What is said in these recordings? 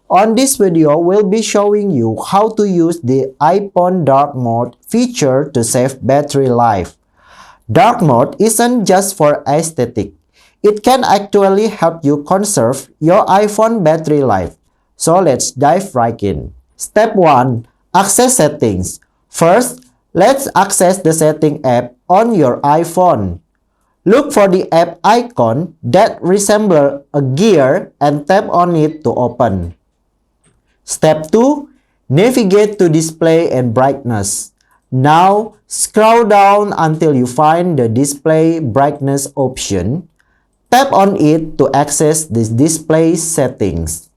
On this video, we'll be showing you how to use the iPhone dark mode feature to save battery life. Dark mode isn't just for aesthetic. It can actually help you conserve your iPhone battery life. So let's dive right in. Step 1. Access settings. First, let's access the setting app on your iPhone. Look for the app icon that resembles a gear and tap on it to open. Step 2. Navigate to display and brightness. Now, scroll down until you find the display brightness option. Tap on it to access the display settings.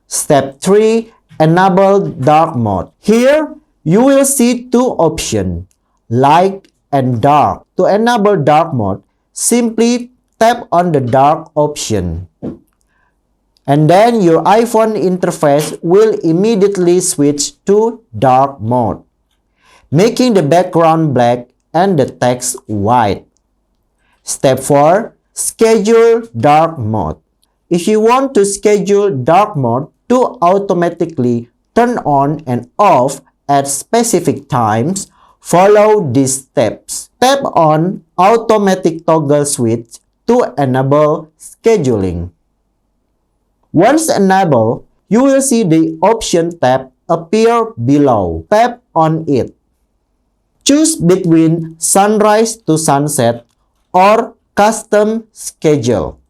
Step 3. Enable dark mode. Here, you will see two options, light and dark. To enable dark mode, simply tap on the dark option. And then your iPhone interface will immediately switch to dark mode, making the background black and the text white. Step 4. Schedule dark mode. If you want to schedule dark mode to automatically turn on and off at specific times, follow these steps. Tap on Automatic Toggle Switch to enable scheduling. Once enabled, you will see the Option tab appear below. Tap on it. Choose between Sunrise to Sunset or Custom Schedule.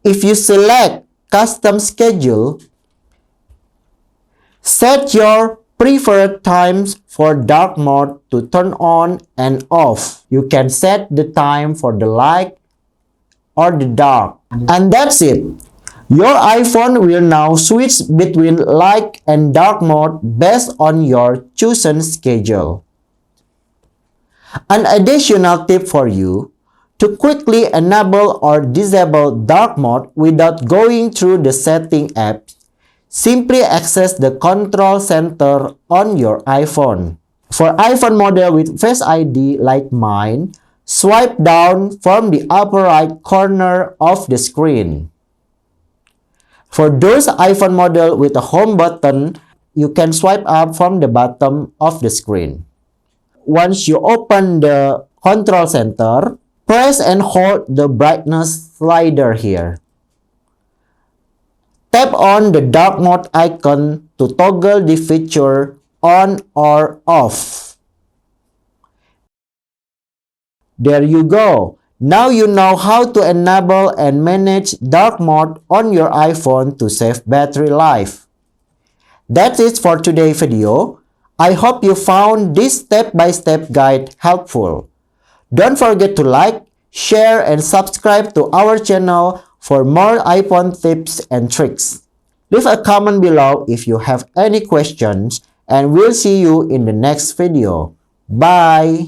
If you select Custom Schedule, set your preferred times for dark mode to turn on and off. You can set the time for the light or the dark. And that's it. Your iPhone will now switch between light and dark mode based on your chosen schedule. An additional tip for you: to quickly enable or disable dark mode without going through the setting app, simply access the control center on your iPhone. For iPhone model with Face ID like mine, swipe down from the upper right corner of the screen. For those iPhone model with a home button, you can swipe up from the bottom of the screen. Once you open the control center, press and hold the brightness slider here. Tap on the dark mode icon to toggle the feature on or off. There you go. Now you know how to enable and manage dark mode on your iPhone to save battery life. That's it for today's video. I hope you found this step-by-step guide helpful. Don't forget to like, share, and subscribe to our channel for more iPhone tips and tricks. Leave a comment below if you have any questions, and we'll see you in the next video. Bye!